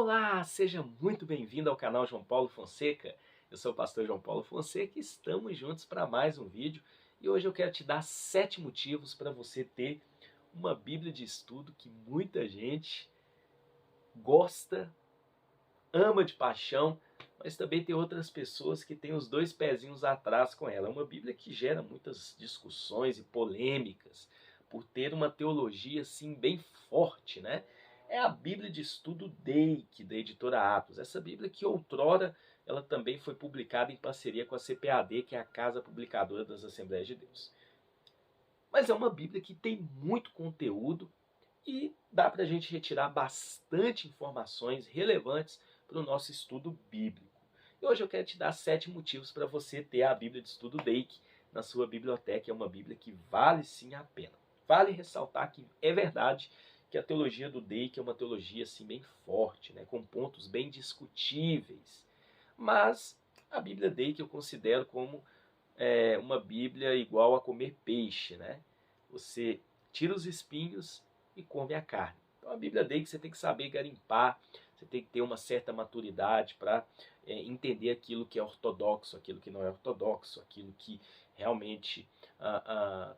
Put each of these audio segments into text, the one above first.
Olá, seja muito bem-vindo ao canal João Paulo Fonseca. Eu sou o pastor João Paulo Fonseca e estamos juntos para mais um vídeo. E hoje eu quero te dar 7 motivos para você ter uma Bíblia de estudo que muita gente gosta, ama de paixão, mas também tem outras pessoas que têm os dois pezinhos atrás com ela. É uma Bíblia que gera muitas discussões e polêmicas por ter uma teologia assim bem forte, né? É a Bíblia de Estudo Dake, da editora Atos. Essa Bíblia que outrora ela também foi publicada em parceria com a CPAD, que é a Casa Publicadora das Assembleias de Deus. Mas é uma Bíblia que tem muito conteúdo e dá para a gente retirar bastante informações relevantes para o nosso estudo bíblico. E hoje eu quero te dar 7 motivos para você ter a Bíblia de Estudo Dake na sua biblioteca. É uma Bíblia que vale sim a pena. Vale ressaltar que é verdade que a teologia do Dake é uma teologia assim bem forte, né, com pontos bem discutíveis. Mas a Bíblia Dake eu considero como uma Bíblia igual a comer peixe, né? Você tira os espinhos e come a carne. Então a Bíblia Dake você tem que saber garimpar, você tem que ter uma certa maturidade para entender aquilo que é ortodoxo, aquilo que não é ortodoxo, aquilo que realmente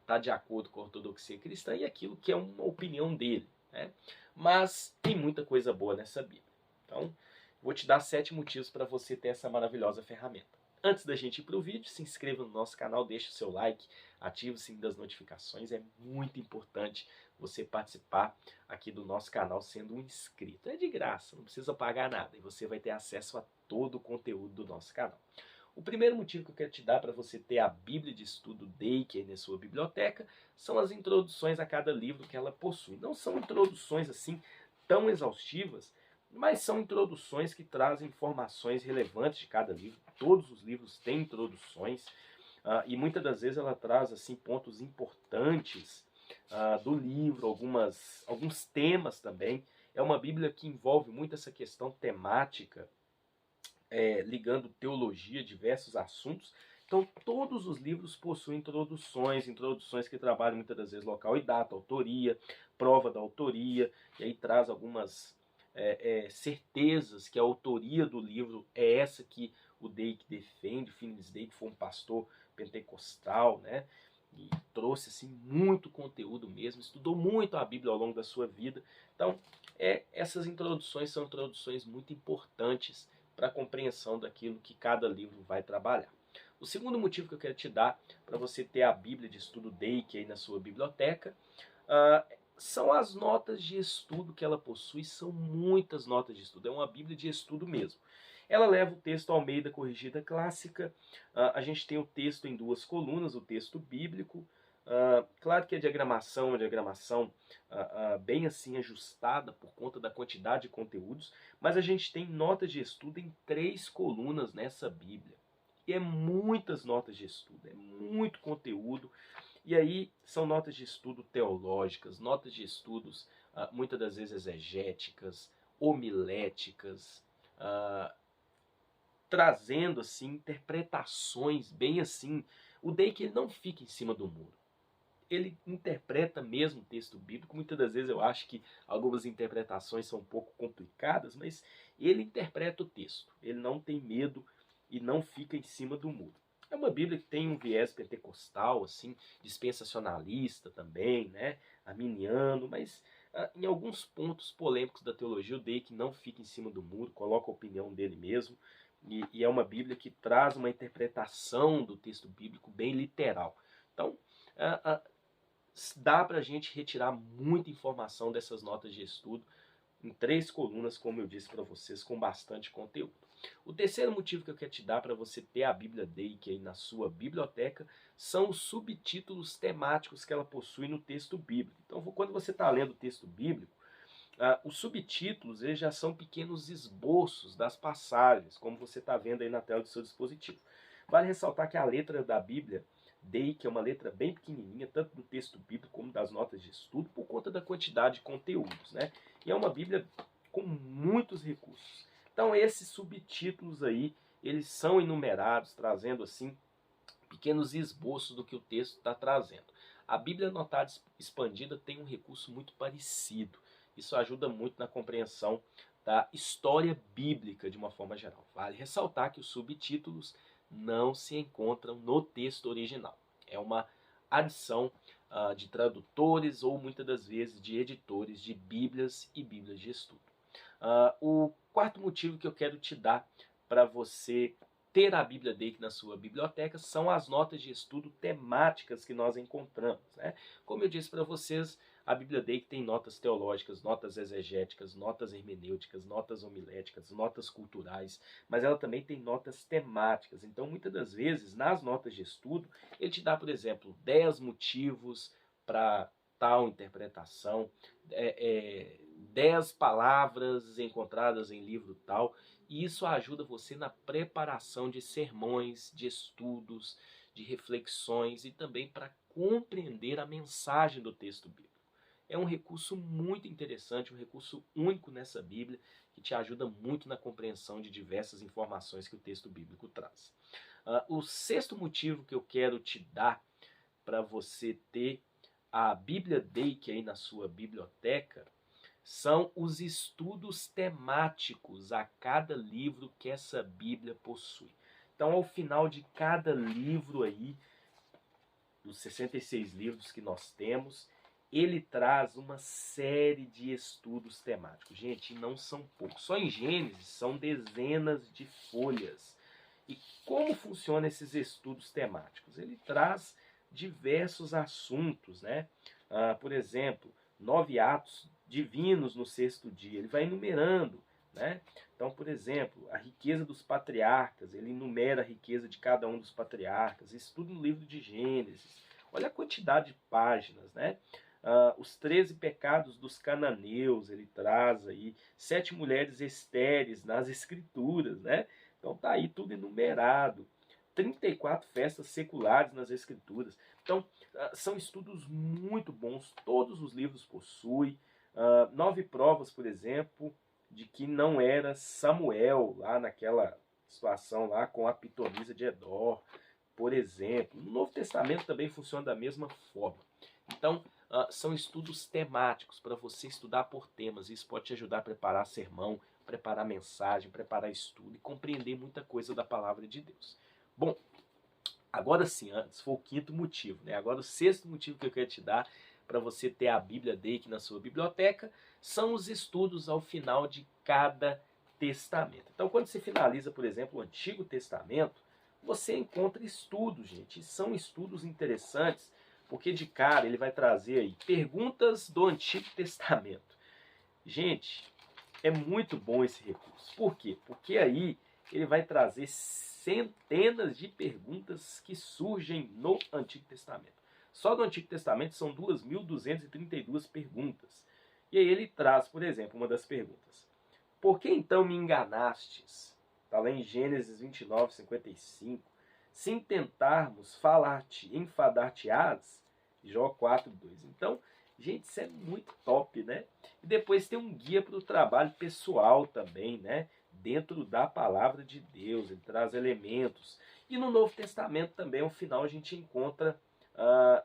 está de acordo com a ortodoxia cristã e aquilo que é uma opinião dele, né? Mas tem muita coisa boa nessa Bíblia. Então, vou te dar 7 motivos para você ter essa maravilhosa ferramenta. Antes da gente ir para o vídeo, se inscreva no nosso canal, deixe o seu like, ative o sininho das notificações. É muito importante você participar aqui do nosso canal sendo um inscrito. É de graça, não precisa pagar nada e você vai ter acesso a todo o conteúdo do nosso canal. O primeiro motivo que eu quero te dar para você ter a Bíblia de Estudo Dake aí na sua biblioteca são as introduções a cada livro que ela possui. Não são introduções assim tão exaustivas, mas são introduções que trazem informações relevantes de cada livro. Todos os livros têm introduções e muitas das vezes ela traz assim pontos importantes do livro, alguns temas também. É uma Bíblia que envolve muito essa questão temática, ligando teologia, diversos assuntos. Então todos os livros possuem introduções que trabalham muitas das vezes local e data, autoria, prova da autoria, e aí traz algumas certezas que a autoria do livro é essa que o Dake defende. Finis Dake foi um pastor pentecostal, né? E trouxe assim muito conteúdo mesmo, estudou muito a Bíblia ao longo da sua vida. Então, essas introduções são introduções muito importantes para a compreensão daquilo que cada livro vai trabalhar. O segundo motivo que eu quero te dar para você ter a Bíblia de Estudo Dake aí na sua biblioteca são as notas de estudo que ela possui. São muitas notas de estudo, é uma Bíblia de estudo mesmo. Ela leva o texto Almeida Corrigida Clássica, a gente tem o texto em 2 colunas, o texto bíblico. Claro que a diagramação é uma diagramação bem assim ajustada por conta da quantidade de conteúdos, mas a gente tem notas de estudo em 3 colunas nessa Bíblia. E é muitas notas de estudo, é muito conteúdo. E aí são notas de estudo teológicas, notas de estudos muitas das vezes exegéticas, homiléticas, trazendo assim interpretações bem assim. O Dake ele não fica em cima do muro. Ele interpreta mesmo o texto bíblico. Muitas das vezes eu acho que algumas interpretações são um pouco complicadas, mas ele interpreta o texto. Ele não tem medo e não fica em cima do muro. É uma Bíblia que tem um viés pentecostal, assim, dispensacionalista também, né? Arminiano, mas em alguns pontos polêmicos da teologia, o Dake não fica em cima do muro, coloca a opinião dele mesmo, e é uma Bíblia que traz uma interpretação do texto bíblico bem literal. Então, dá para a gente retirar muita informação dessas notas de estudo em 3 colunas, como eu disse para vocês, com bastante conteúdo. O terceiro motivo que eu quero te dar para você ter a Bíblia Dake aí na sua biblioteca são os subtítulos temáticos que ela possui no texto bíblico. Então, quando você está lendo o texto bíblico, os subtítulos eles já são pequenos esboços das passagens, como você está vendo aí na tela do seu dispositivo. Vale ressaltar que a letra da Bíblia Dake é uma letra bem pequenininha, tanto do texto bíblico como das notas de estudo, por conta da quantidade de conteúdos, né? E é uma Bíblia com muitos recursos. Então esses subtítulos aí, eles são enumerados, trazendo assim pequenos esboços do que o texto está trazendo. A Bíblia Anotada Expandida tem um recurso muito parecido. Isso ajuda muito na compreensão da história bíblica de uma forma geral. Vale ressaltar que os subtítulos não se encontram no texto original. É uma adição de tradutores ou muitas das vezes de editores de Bíblias e Bíblias de estudo. O quarto motivo que eu quero te dar para você ter a Bíblia Dake na sua biblioteca são as notas de estudo temáticas que nós encontramos, né? Como eu disse para vocês, a Bíblia Dake tem notas teológicas, notas exegéticas, notas hermenêuticas, notas homiléticas, notas culturais, mas ela também tem notas temáticas. Então, muitas das vezes, nas notas de estudo, ele te dá, por exemplo, 10 motivos para tal interpretação, 10 palavras encontradas em livro tal, e isso ajuda você na preparação de sermões, de estudos, de reflexões e também para compreender a mensagem do texto bíblico. É um recurso muito interessante, um recurso único nessa Bíblia, que te ajuda muito na compreensão de diversas informações que o texto bíblico traz. O sexto motivo que eu quero te dar para você ter a Bíblia Dake aí na sua biblioteca são os estudos temáticos a cada livro que essa Bíblia possui. Então, ao final de cada livro aí, dos 66 livros que nós temos, ele traz uma série de estudos temáticos. Gente, não são poucos. Só em Gênesis são dezenas de folhas. E como funcionam esses estudos temáticos? Ele traz diversos assuntos, né? Por exemplo, 9 atos divinos no sexto dia. Ele vai enumerando, né? Então, por exemplo, a riqueza dos patriarcas. Ele enumera a riqueza de cada um dos patriarcas. Isso tudo no livro de Gênesis. Olha a quantidade de páginas, né? Os 13 pecados dos cananeus, ele traz aí 7 mulheres estéreis nas escrituras, né? Então tá aí tudo enumerado. 34 festas seculares nas escrituras. Então, são estudos muito bons, todos os livros possuem. 9 provas, por exemplo, de que não era Samuel, lá naquela situação lá com a pitonisa de Edor, por exemplo. No Novo Testamento também funciona da mesma forma. Então, são estudos temáticos para você estudar por temas. Isso pode te ajudar a preparar sermão, preparar mensagem, preparar estudo e compreender muita coisa da palavra de Deus. Bom, agora sim, antes foi o quinto motivo, né? Agora o sexto motivo que eu quero te dar para você ter a Bíblia Dake na sua biblioteca são os estudos ao final de cada testamento. Então, quando você finaliza, por exemplo, o Antigo Testamento, você encontra estudos, gente. E são estudos interessantes, porque de cara ele vai trazer aí perguntas do Antigo Testamento. Gente, é muito bom esse recurso. Por quê? Porque aí ele vai trazer centenas de perguntas que surgem no Antigo Testamento. Só do Antigo Testamento são 2.232 perguntas. E aí ele traz, por exemplo, uma das perguntas. Por que então me enganastes? Está lá em Gênesis 29, 55. Se tentarmos falar-te, enfadar-te-ás? Jó 4, 2. Então, gente, isso é muito top, né? E depois tem um guia para o trabalho pessoal também, né? Dentro da palavra de Deus, ele traz elementos. E no Novo Testamento também, ao final, a gente encontra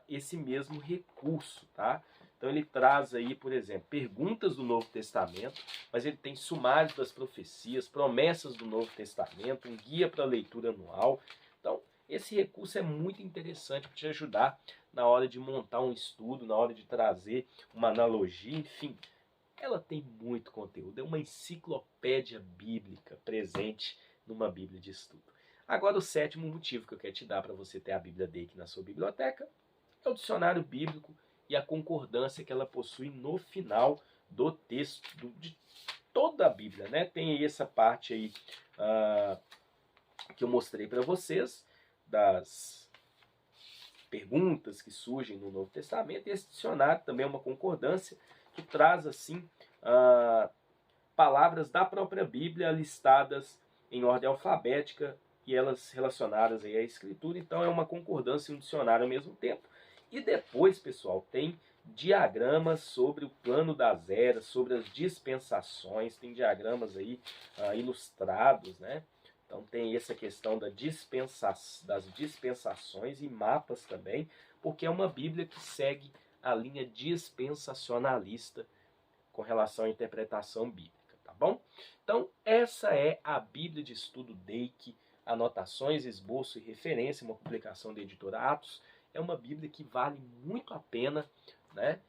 esse mesmo recurso, tá? Então ele traz aí, por exemplo, perguntas do Novo Testamento, mas ele tem sumários das profecias, promessas do Novo Testamento, um guia para leitura anual. Então, esse recurso é muito interessante para te ajudar na hora de montar um estudo, na hora de trazer uma analogia, enfim. Ela tem muito conteúdo, é uma enciclopédia bíblica presente numa Bíblia de estudo. Agora, o sétimo motivo que eu quero te dar para você ter a Bíblia Dake na sua biblioteca é o dicionário bíblico e a concordância que ela possui no final do texto, de toda a Bíblia, né? Tem aí essa parte aí que eu mostrei para vocês, das perguntas que surgem no Novo Testamento, e esse dicionário também é uma concordância que traz assim palavras da própria Bíblia listadas em ordem alfabética e elas relacionadas aí à Escritura. Então é uma concordância e um dicionário ao mesmo tempo. E depois, pessoal, tem diagramas sobre o plano das eras, sobre as dispensações, tem diagramas aí ilustrados, né? Então tem essa questão das dispensações e mapas também, porque é uma Bíblia que segue a linha dispensacionalista com relação à interpretação bíblica, tá bom? Então, essa é a Bíblia de Estudo Dake, anotações, esboço e referência, uma publicação da editora Atos. É uma Bíblia que vale muito a pena, né?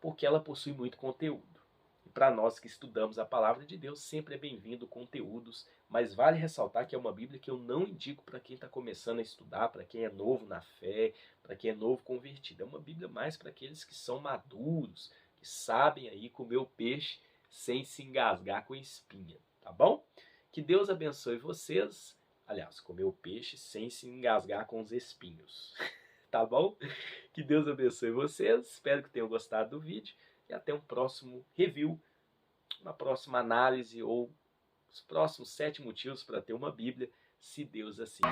Porque ela possui muito conteúdo. E para nós que estudamos a palavra de Deus, sempre é bem-vindo conteúdos, mas vale ressaltar que é uma Bíblia que eu não indico para quem está começando a estudar, para quem é novo na fé, para quem é novo convertido. É uma Bíblia mais para aqueles que são maduros, que sabem aí comer o peixe sem se engasgar com espinha, tá bom? Que Deus abençoe vocês. Aliás, comer o peixe sem se engasgar com os espinhos. Tá bom? Que Deus abençoe vocês. Espero que tenham gostado do vídeo. E até um próximo review, uma próxima análise ou os próximos 7 motivos para ter uma Bíblia, se Deus assim.